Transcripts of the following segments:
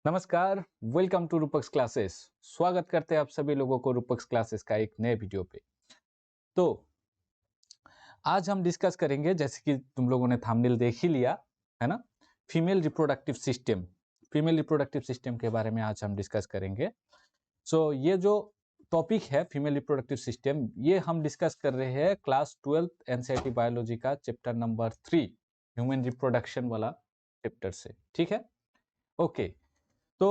नमस्कार, welcome to रूपक्स classes. स्वागत करते हैं आप सभी लोगों को रूपक्स क्लासेस का एक नए वीडियो पे। तो आज हम डिस्कस करेंगे, जैसे कि तुम लोगों ने थंबनेल देख ही लिया है ना, female reproductive system. Female reproductive system के बारे में आज हम डिस्कस करेंगे। ये जो टॉपिक है फीमेल रिप्रोडक्टिव सिस्टम, ये हम डिस्कस कर रहे हैं क्लास 12 एनसीईआरटी बायोलॉजी का चैप्टर नंबर 3 ह्यूमन रिप्रोडक्शन वाला चैप्टर से। ठीक है, ओके। तो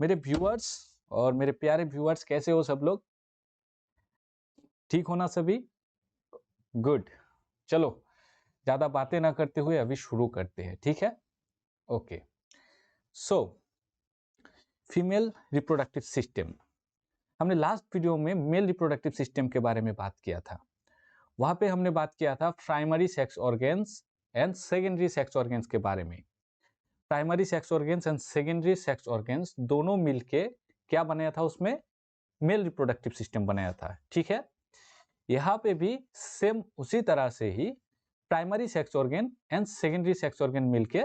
मेरे व्यूअर्स और मेरे प्यारे व्यूअर्स, कैसे हो सब लोग? ठीक हो ना सभी? गुड। चलो, ज्यादा बातें ना करते हुए अभी शुरू करते हैं, ठीक है? Okay. So female reproductive system, हमने लास्ट वीडियो में मेल रिप्रोडक्टिव सिस्टम के बारे में बात किया था। वहां पे हमने बात किया था primary sex organs and secondary sex organs के बारे में। Primary sex organs and secondary sex organs दोनों मिलके क्या बनाया था, उसमें मेल रिप्रोडक्टिव सिस्टम बनाया था। ठीक है, यहाँ पे भी सेम उसी तरह से ही primary sex organ and secondary sex organ मिलके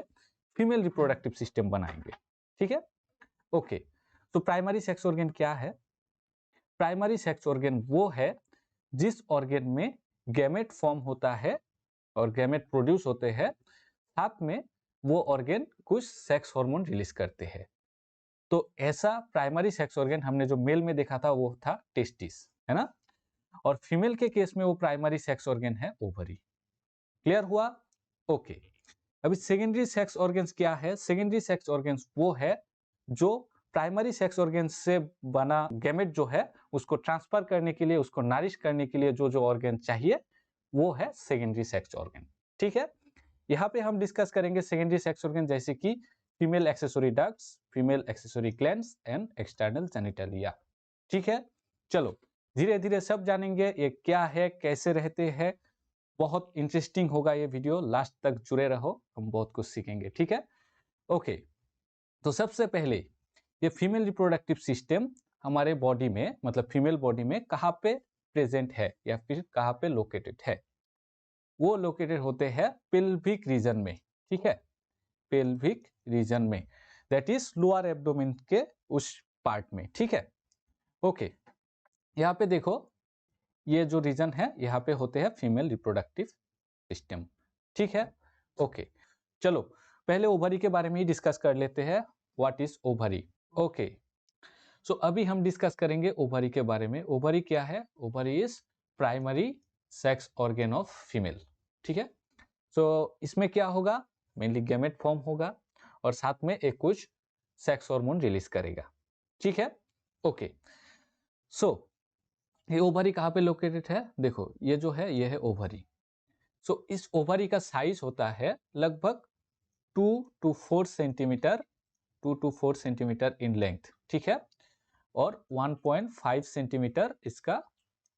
फीमेल रिप्रोडक्टिव सिस्टम बनाएंगे। ठीक है, ओके। तो प्राइमरी सेक्स ऑर्गन क्या है? प्राइमरी सेक्स ऑर्गन वो है जिस ऑर्गन में गैमेट फॉर्म होता है और गैमेट प्रोड्यूस होते हैं, साथ में वो ऑर्गन कुछ सेक्स हार्मोन रिलीज करते हैं। तो ऐसा प्राइमरी सेक्स ऑर्गन हमने जो मेल में देखा था वो था टेस्टिस, है ना? और फीमेल के केस में वो प्राइमरी सेक्स ऑर्गन है ओवरी। क्लियर हुआ? ओके। अभी सेकेंडरी सेक्स ऑर्गन्स क्या है? सेकेंडरी सेक्स ऑर्गन्स वो है जो प्राइमरी सेक्स ऑर्गन से बना गैमेट जो है उसको ट्रांसफर करने के लिए, उसको नारिश करने के लिए जो जो ऑर्गन चाहिए वो है सेकेंडरी सेक्स ऑर्गन। ठीक है, यहाँ पे हम डिस्कस करेंगे सेकेंडरी सेक्स ऑर्गन, जैसे कि female accessory ducts, female accessory glands and external genitalia. ठीक है, चलो धीरे धीरे सब जानेंगे ये क्या है, कैसे रहते हैं। बहुत इंटरेस्टिंग होगा ये वीडियो, लास्ट तक जुड़े रहो, हम बहुत कुछ सीखेंगे। ठीक है, ओके। तो सबसे पहले ये फीमेल रिप्रोडक्टिव सिस्टम हमारे बॉडी में, मतलब फीमेल बॉडी में कहाँ पे प्रेजेंट है या फिर कहाँ पे लोकेटेड है? वो लोकेटेड होते हैं पेल्विक रीजन में। ठीक है, पेल्विक रीजन में, दैट इज लोअर एब्डोमेन के उस पार्ट में। ठीक है, ओके। यहाँ पे देखो, ये जो रीजन है यहाँ पे होते हैं फीमेल रिप्रोडक्टिव सिस्टम। ठीक है, ओके। चलो पहले ओवरी के बारे में ही डिस्कस कर लेते हैं। What is ovary? ओके, सो अभी हम डिस्कस करेंगे ओवरी के बारे में। ओवरी क्या है? Ovary is primary sex organ of female. ठीक है, सो इसमें क्या होगा? मेनली गैमेट फॉर्म होगा और साथ में एक कुछ सेक्स हार्मोन रिलीज करेगा। ठीक है, ओके। सो ये ओवरी कहाँ पे लोकेटेड है? देखो ये जो है ये है ओवरी। इस ओवरी का साइज होता है लगभग 2 to 4 centimetre, 2 to 4 centimetre in length. ठीक है, और 1.5 सेंटीमीटर इसका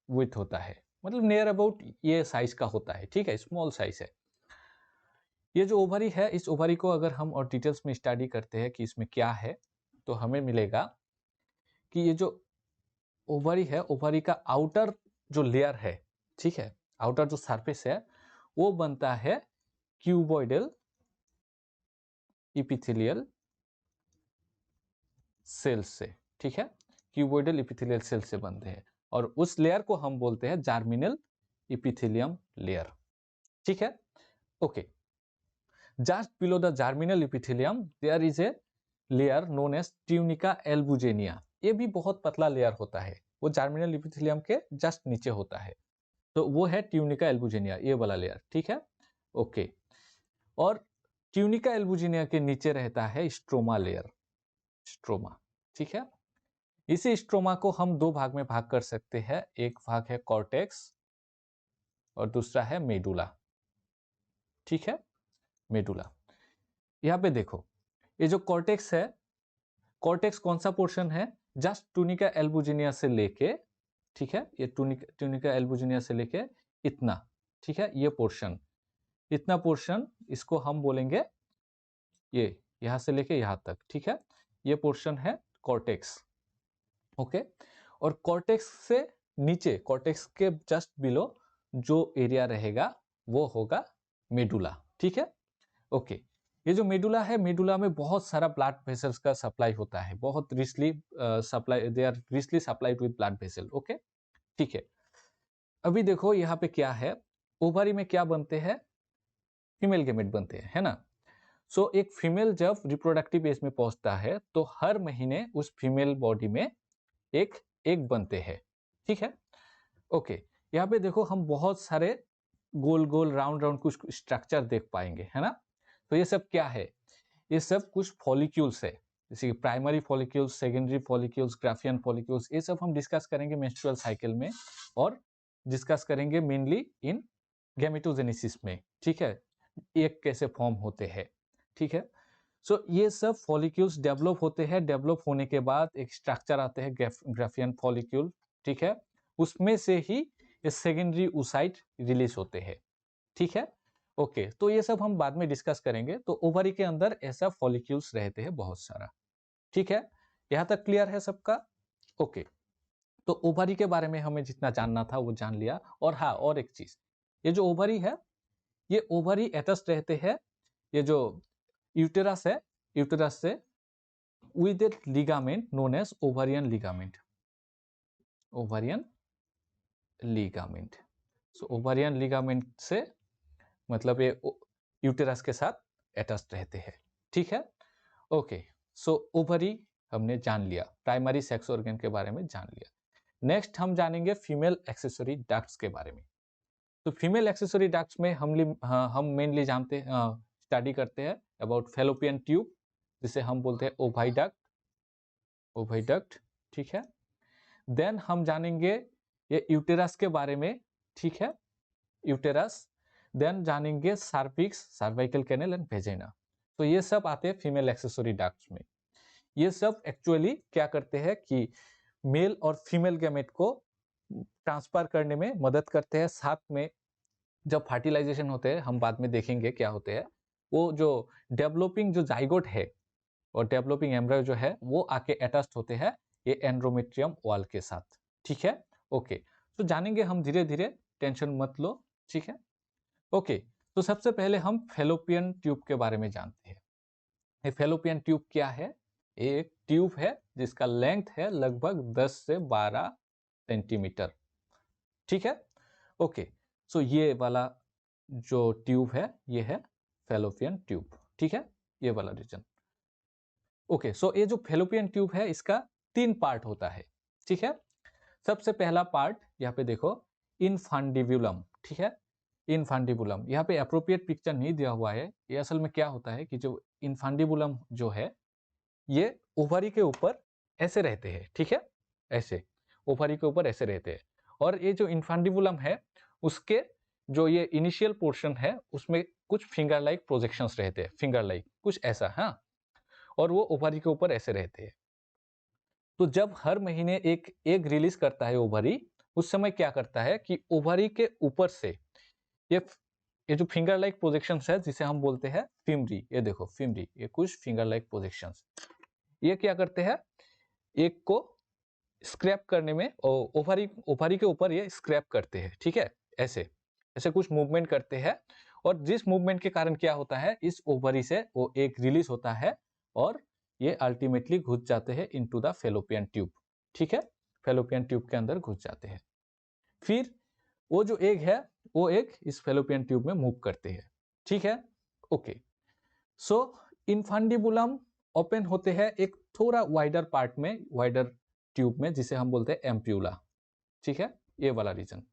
विड्थ होता है, मतलब नियर अबाउट ये साइज का होता है। ठीक है, स्मॉल साइज है। ये जो ओवरी है, इस ओवरी को अगर हम और डिटेल्स में स्टडी करते हैं कि इसमें क्या है, तो हमें मिलेगा कि ये जो ओवरी है, ओवरी का आउटर जो लेयर है, ठीक है, आउटर जो सरफेस है वो बनता है क्यूबॉइडल इपिथेलियल सेल्स से। ठीक है, क्यूबॉइडल इपिथेलियल सेल से बनते हैं और उस लेयर को हम बोलते हैं जर्मिनल इपिथेलियम लेयर। ठीक है, okay. Just below the germinal epithelium there is a layer known as tunica albuginea. ये भी बहुत पतला लेयर होता है, वो जर्मिनल इपिथेलियम के जस्ट नीचे होता है, तो वो है ट्यूनिका एल्बुजेनिया, ये वाला लेयर। ठीक है, ओके। और ट्यूनिका एल्बुजेनिया के नीचे रहता है स्ट्रोमा लेयर, स्ट्रोमा। ठीक है, इसी स्ट्रोमा को हम दो भाग में भाग कर सकते हैं। एक भाग है कॉर्टेक्स और दूसरा है मेडुला। ठीक है, मेडुला। यहाँ पे देखो, ये जो कॉर्टेक्स है, कॉर्टेक्स कौन सा पोर्शन है? जस्ट ट्यूनिका एल्बुजिनिया से लेके, ठीक है, ये ट्यूनिका एल्बुजिनिया से लेके इतना, ठीक है, ये पोर्शन, इतना पोर्शन, इसको हम बोलेंगे ये यहां से लेके यहां तक। ठीक है, ये पोर्शन है कॉर्टेक्स। ओके, और कॉर्टेक्स से नीचे, कॉर्टेक्स के जस्ट बिलो जो एरिया रहेगा वो होगा मेडुला। ठीक है, ओके। ये जो मेडुला है, मेडुला में बहुत सारा ब्लड वेसल्स का सप्लाई होता है, बहुत richly supply, they are richly supplied with blood vessel. Okay, ठीक है। अभी देखो यहाँ पे क्या है, ओवरी में क्या बनते हैं, फीमेल गैमेट बनते हैं, है ना। सो एक फीमेल जब रिप्रोडक्टिव एज में पहुंचता है तो हर महीने उस फीमेल बॉडी में एक एग बनते हैं, ठीक है। ओके, यहाँ पे देखो हम बहुत सारे गोल गोल राउंड राउंड कुछ स्ट्रक्चर देख पाएंगे, है ना। तो ये सब क्या है, ये सब कुछ फॉलिक्यूल्स है, जैसे कि primary follicles, secondary follicles, Graafian follicles, ये सब हम डिस्कस करेंगे मेंस्ट्रुअल साइकिल में, और डिस्कस करेंगे मेनली इन गैमेटोजेनेसिस में, ठीक है, एग कैसे फॉर्म होते हैं, ठीक है। सो ये सब फॉलिक्यूल्स डेवलप होते हैं, डेवलप होने के बाद एक स्ट्रक्चर आते हैं ग्राफियन फॉलिक्यूल, ठीक है, उसमें से ही ये सेकेंडरी oocyte रिलीज होते हैं, ठीक है। ओके, तो ये सब हम बाद में डिस्कस करेंगे। तो ओवरी के अंदर ऐसा फॉलिक्यूल्स रहते हैं बहुत सारा, ठीक है। यहाँ तक क्लियर है सबका? ओके, तो ओवरी के बारे में हमें जितना जानना था वो जान लिया। और हाँ, और एक चीज, ये जो ओवरी है, ये ओवरी अटैच्ड रहते हैं, ये जो यूटेरस है, यूटेरस से with a ligament known as ovarian ligament, ovarian ligament। so ovarian ligament से मतलब ये यूटेरस के साथ अटैच्ड रहते हैं, ठीक है। ओके, सो ओवरी हमने जान लिया, प्राइमरी सेक्स ऑर्गन के बारे में जान लिया। नेक्स्ट हम जानेंगे फीमेल एक्सेसरी डक्ट्स के बारे में। तो फीमेल एक्सेसरी डक्ट्स में हम मेनली जानते स्टडी करते हैं अबाउट फेलोपियन ट्यूब, जिसे हम बोलते हैं ओवाइडक्ट, ओवाइडक्ट, ठीक है। देन हम जानेंगे ये यूटेरस के बारे में, ठीक है, यूटेरस। देन जानेंगे cervix, cervical canal and vagina. तो ये सब आते हैं फीमेल एक्सेसरी डक्ट्स में। ये सब एक्चुअली क्या करते हैं कि मेल और फीमेल गैमेट को ट्रांसफर करने में मदद करते हैं। साथ में जब फर्टिलाइजेशन होते हैं, हम बाद में देखेंगे क्या होते हैं, वो जो डेवलपिंग जो जाइगोट है और डेवलपिंग एम्ब्रियो जो है वो आके अटैच्ड होते हैं ये एंड्रोमेट्रियम वॉल के साथ, ठीक है। ओके, तो जानेंगे हम धीरे धीरे, टेंशन मत लो, ठीक है। ओके, तो सबसे पहले हम फेलोपियन ट्यूब के बारे में जानते हैं। ये फेलोपियन ट्यूब क्या है? एक ट्यूब है जिसका लेंथ है लगभग 10 से 12 सेंटीमीटर, ठीक है। ओके, सो ये वाला जो ट्यूब है ये है फेलोपियन ट्यूब, ठीक है, ये वाला रीजन। ओके, सो ये जो फेलोपियन ट्यूब है इसका 3 पार्ट होता है, ठीक है। सबसे पहला पार्ट यहाँ पे देखो, इनफंडिबुलम, ठीक है, इनफंडिबुलम। यहाँ पे अप्रोप्रिएट पिक्चर नहीं दिया हुआ है। ये असल में क्या होता है कि जो इनफंडिबुलम जो है ये ओवरी के ऊपर ऐसे रहते हैं, ठीक है, ऐसे ओवरी के ऊपर ऐसे रहते हैं। और ये जो इनफंडिबुलम है उसके जो ये इनिशियल पोर्शन है उसमें कुछ फिंगर लाइक प्रोजेक्शंस रहते हैं, फिंगर लाइक कुछ ऐसा, हाँ, और वो ओवरी के ऊपर ऐसे रहते हैं। तो जब हर महीने एक एग रिलीज करता है ओवरी, उस समय क्या करता है कि ओवरी के ऊपर से ये ये जो फिंगर लाइक प्रोजेक्शंस है जिसे हम बोलते हैं फिमरी, ये देखो फिमरी, ये कुछ फिंगर लाइक प्रोजेक्शंस, ये क्या करते हैं, एग को स्क्रैप करने में, ओवरी ओवरी के ऊपर ये स्क्रैप करते हैं, ठीक है, ऐसे ऐसे कुछ मूवमेंट करते हैं। और जिस मूवमेंट के कारण क्या होता है, इस ओवरी से वो एग रिलीज होता है और ये अल्टीमेटली घुस जाते हैं इनटू द फेलोपियन ट्यूब, ठीक है, फेलोपियन ट्यूब के अंदर घुस जाते हैं। फिर वो जो एग है वो एग इस फेलोपियन ट्यूब में मूव करते हैं, ठीक है। ओके, सो इनफंडिबुलम ओपन होते हैं एक थोड़ा वाइडर पार्ट में, वाइडर ट्यूब में, जिसे हम बोलते हैं एम्प्यूला, ठीक है, ये वाला रीजन।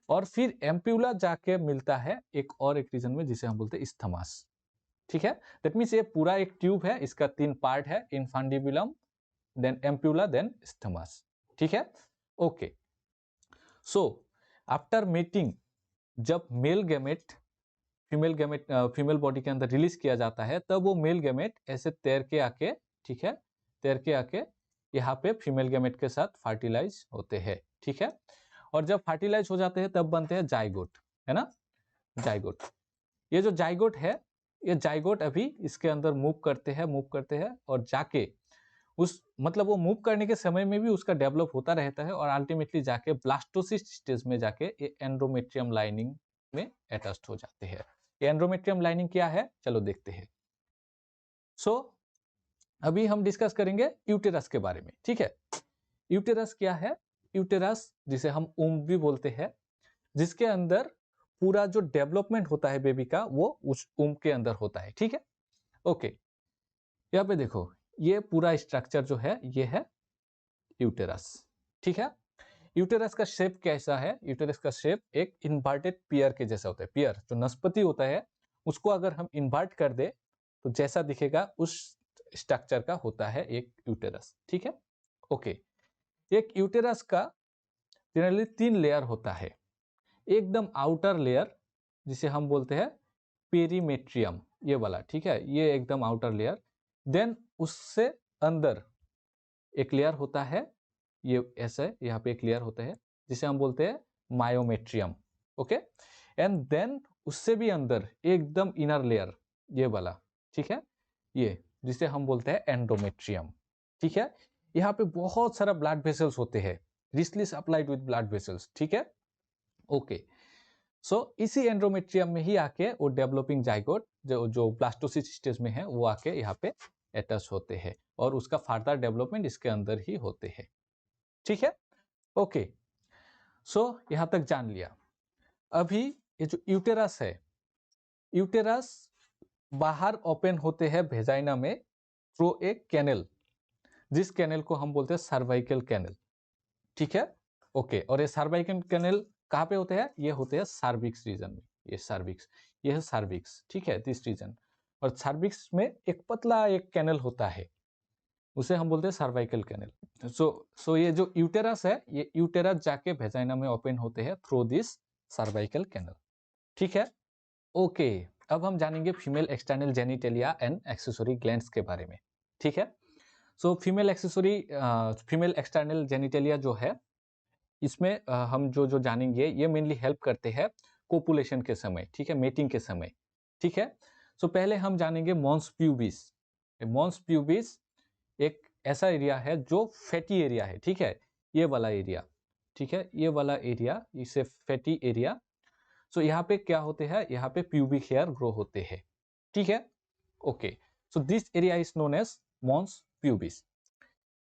और फिर एम्प्यूला जाके मिलता है एक रीजन में जिसे हम बोलते हैं इस्थमास, ठीक है। दैट मीन्स ये पूरा एक ट्यूब है, इसका 3 पार्ट है, इनफंडिबुलम, देन एम्प्यूला, देन इस्थमास, ठीक है। ओके, सो आफ्टर मेटिंग जब मेल गैमेट फीमेल बॉडी के अंदर रिलीज किया जाता है, तब वो मेल गैमेट ऐसे तैर के आके, ठीक है, तैर के आके यहाँ पे फीमेल गैमेट के साथ फर्टिलाइज होते हैं, ठीक है। और जब फर्टिलाइज हो जाते हैं तब बनते हैं जाइगोट, है ना, जाइगोट। ये जो जाइगोट है, ये जाइगोट अभी इसके अंदर मूव करते हैं और जाके उस मतलब वो मूव करने के समय में भी उसका डेवलप होता रहता है और अल्टीमेटली जाके ब्लास्टोसिस्ट स्टेज में जाके ये एंड्रोमेट्रियम लाइनिंग में अटैच्ड हो जाते हैं। ये एंड्रोमेट्रियम लाइनिंग क्या है, चलो देखते हैं। सो अभी हम डिस्कस करेंगे यूटेरस के बारे में, ठीक है। यूटेरस क्या है? यूटेरस जिसे हम ऊम्ब भी बोलते हैं, जिसके अंदर पूरा जो डेवलपमेंट होता है बेबी का वो उस ऊम्ब के अंदर होता है, ठीक है। ओके, यहाँ पे देखो, ये पूरा स्ट्रक्चर जो है ये है यूटेरस, ठीक है। यूटेरस का शेप कैसा है? यूटेरस का शेप एक इन्वर्टेड पियर के जैसा होता है। पियर जो नाशपाती होता है उसको अगर हम इन्वर्ट कर दे तो जैसा दिखेगा उस स्ट्रक्चर का होता है एक यूटेरस, ठीक है। ओके, एक यूटेरस का जनरली 3 लेयर होता है। एकदम आउटर लेयर जिसे हम बोलते हैं पेरीमेट्रियम, ये वाला, ठीक है, ये एकदम आउटर लेयर। देन उससे अंदर एक लेयर होता है, ये ऐसा, यहाँ पे एक लेयर होता है जिसे हम बोलते हैं मायोमेट्रियम, ओके। एंड देन उससे भी अंदर एकदम इनर लेयर, ये वाला, ठीक है, ये जिसे हम बोलते हैं एंडोमेट्रियम, ठीक है। यहाँ पे बहुत सारा ब्लड वेसल्स होते हैं, richly supplied with blood vessels, ठीक है। ओके, सो इसी एंडोमेट्रियम में ही आके वो डेवलपिंग जाइगोट जो ब्लास्टोसिस स्टेज में है वो आके यहाँ पे अटैच होते हैं और उसका फर्दर डेवलपमेंट इसके अंदर ही होते हैं, ठीक है। ओके, सो यहां तक जान लिया। अभी ये जो यूटेरस है, यूटेरस बाहर ओपन होते हैं वेजाइना में थ्रू एक कैनल, जिस कैनल को हम बोलते हैं सर्वाइकल कैनल, ठीक है। ओके, और ये सर्वाइकल कैनल कहाँ पे होते हैं? ये होते हैं सर्विक्स रीजन में, ये सर्विक्स, ये है सर्विक्स, ठीक है, दिस रीजन। और सर्विक्स में एक पतला एक कैनल होता है, उसे हम बोलते हैं सर्वाइकल कैनल। सो ये जो यूटेरस है, ये यूटेरस जाके वेजाइना में ओपन होते हैं थ्रू दिस सर्वाइकल कैनल, ठीक है। ओके, अब हम जानेंगे female external genitalia and accessory glands के बारे में, ठीक है। सो फीमेल एक्सटर्नल जेनिटेलिया जो है, इसमें हम जो जानेंगे ये मेनली हेल्प करते हैं कोपुलेशन के समय, ठीक है, मेटिंग के समय, ठीक है। सो पहले हम जानेंगे मॉन्स प्यूबिस। मॉन्स प्यूबिस एक ऐसा एरिया है जो फैटी एरिया है, ठीक है, ये वाला एरिया, ठीक है, ये वाला एरिया, इसे फैटी एरिया। सो यहाँ पे क्या होते हैं? यहाँ पे प्यूबिक हेयर ग्रो होते हैं, ठीक है। Okay, so this area is known as mons pubis.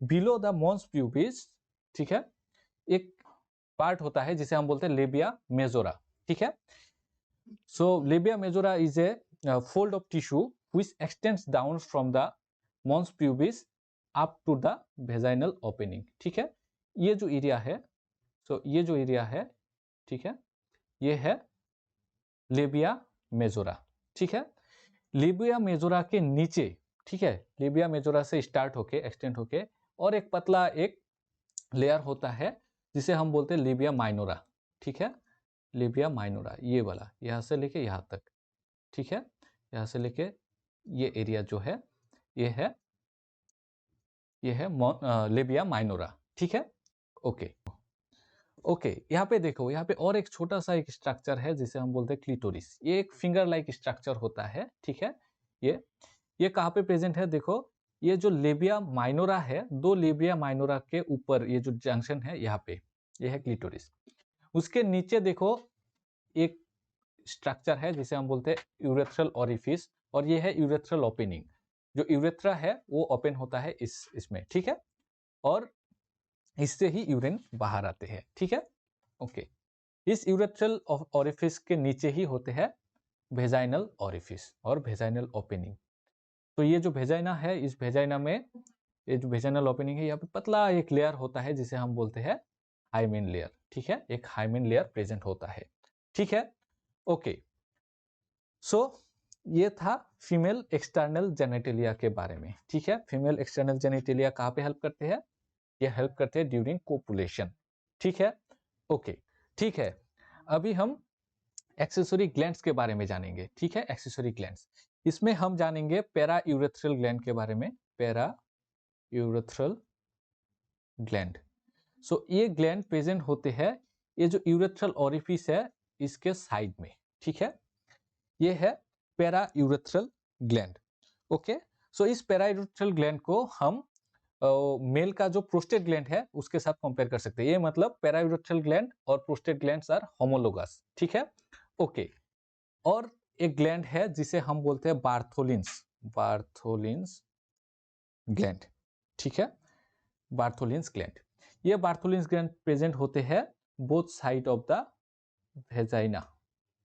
Below the mons pubis, ठीक है, एक पार्ट होता है जिसे हम बोलते हैं लेबिया मेजोरा, ठीक है। So labia majora is a fold of tissue which extends down from the mons pubis up to the vaginal opening, ठीक है। ये जो एरिया है, सो ये जो एरिया है, ठीक है, ये है लेबिया मेजोरा, ठीक है। लेबिया मेजोरा के नीचे, ठीक है, लेबिया मेजोरा से स्टार्ट होके एक्सटेंड होके और एक पतला एक लेयर होता है जिसे हम बोलते हैं लेबिया माइनोरा, ठीक है, लेबिया माइनोरा, ये वाला, यहाँ से लेके यहाँ तक, ठीक है, यहाँ से लेके ये एरिया जो है ये है लेबिया माइनोरा, ठीक है। ओके, ओके, यहाँ पे देखो, यहाँ पे और एक छोटा सा एक स्ट्रक्चर है जिसे हम बोलते हैं क्लिटोरिस। ये एक फिंगर लाइक स्ट्रक्चर होता है, ठीक है। ये कहाँ पे प्रेजेंट है? देखो, ये जो लेबिया माइनोरा है, 2 लेबिया माइनोरा के ऊपर ये जो जंक्शन है यहाँ पे, ये है क्लिटोरिस। उसके नीचे देखो एक स्ट्रक्चर है जिसे हम बोलते हैं यूरेथ्रल ओरिफिस, और ये है यूरेथ्रल ओपनिंग। जो यूरेथ्रा है वो ओपन होता है इसमें, ठीक है, और इससे ही यूरिन बाहर आते हैं, ठीक है। ओके, इस यूरेथ्रल ओरिफिस के नीचे ही होते हैं वेजाइनल ओरिफिस और वेजाइनल ओपनिंग। तो ये जो वेजाइना है, इस वेजाइना में ये जो वेजाइनल ओपनिंग है, यहाँ पे पतला एक लेयर होता है जिसे हम बोलते हैं हाइमेन लेयर, ठीक है, एक हाइमेन लेयर प्रेजेंट होता है, ठीक है। ओके, सो ये था फीमेल एक्सटर्नल जेनिटेलिया के बारे में, ठीक है। फीमेल एक्सटर्नल जेनिटेलिया कहाँ पे हेल्प करते हैं? ये हेल्प करते हैं ड्यूरिंग कोपुलेशन, ठीक है। ओके, ठीक है, अभी हम एक्सेसरी ग्लैंड्स के बारे में जानेंगे, ठीक है। एक्सेसरी ग्लैंड्स, इसमें हम जानेंगे पैरा यूरेथ्रल ग्लैंड के बारे में। पैरा यूरेथ्रल ग्लैंड, सो ये ग्लैंड प्रेजेंट होते हैं, ये जो यूरेथ्रल ओरिफिस है इसके साइड में, ठीक है, ये है पैरा यूरेथ्रल ग्लैंड। ओके, सो इस पैरा यूरेथ्रल ग्लैंड को हम मेल का जो प्रोस्टेट ग्लैंड है उसके साथ कंपेयर कर सकते हैं। ये मतलब पैरा यूरेथ्रल ग्लैंड और प्रोस्टेट ग्लैंड्स आर होमोलोगस, ठीक है। ओके, और एक ग्लैंड है जिसे हम बोलते हैं बार्थोलिन्स, बार्थोलिन्स ग्लैंड, ठीक है, बार्थोलिन्स ग्लैंड। ये बार्थोलिन्स ग्लैंड प्रेजेंट होते हैं both side of the vagina,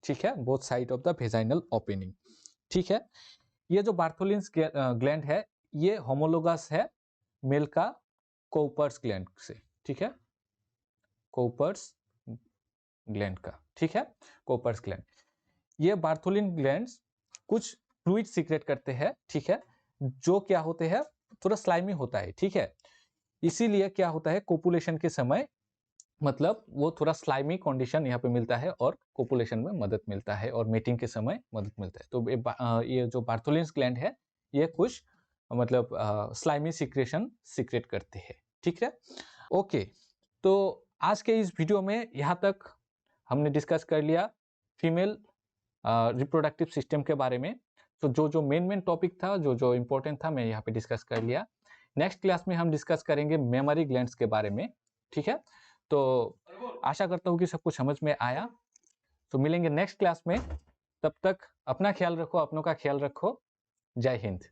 ठीक है, both side of the vaginal opening, ठीक है। ये जो बार्थोलिन्स ग्लैंड है ये होमोलोगस है मेल का कोपर्स ग्लैंड से, ठीक है, कोपर्स ग्लैंड का, ठीक है, कोपर्स ग्लैंड। ये बार्थोलिन ग्लैंड्स कुछ फ्लूइड सीक्रेट करते हैं, ठीक है, जो क्या होते हैं थोड़ा स्लाइमी होता है, ठीक है। इसीलिए क्या होता है कोपुलेशन के समय मतलब वो थोड़ा स्लाइमी कंडीशन यहाँ पे मिलता है और कोपुलेशन में मदद मिलता है और मीटिंग के समय मदद मिलता है। तो ये जो बार्थोलिन्स ग्लैंड है ये कुछ मतलब स्लाइमी सीक्रेशन सीक्रेट करते हैं, ठीक है। ओके, तो आज के इस वीडियो में यहाँ तक हमने डिस्कस कर लिया फीमेल रिप्रोडक्टिव सिस्टम के बारे में। तो जो मेन टॉपिक था, जो इम्पोर्टेंट था, मैं यहाँ पे डिस्कस कर लिया। नेक्स्ट क्लास में हम डिस्कस करेंगे मेमोरी ग्लैंड्स के बारे में, ठीक है। तो आशा करता हूँ कि सब कुछ समझ में आया। तो मिलेंगे नेक्स्ट क्लास में, तब तक अपना ख्याल रखो, अपनों का ख्याल रखो। जय हिंद।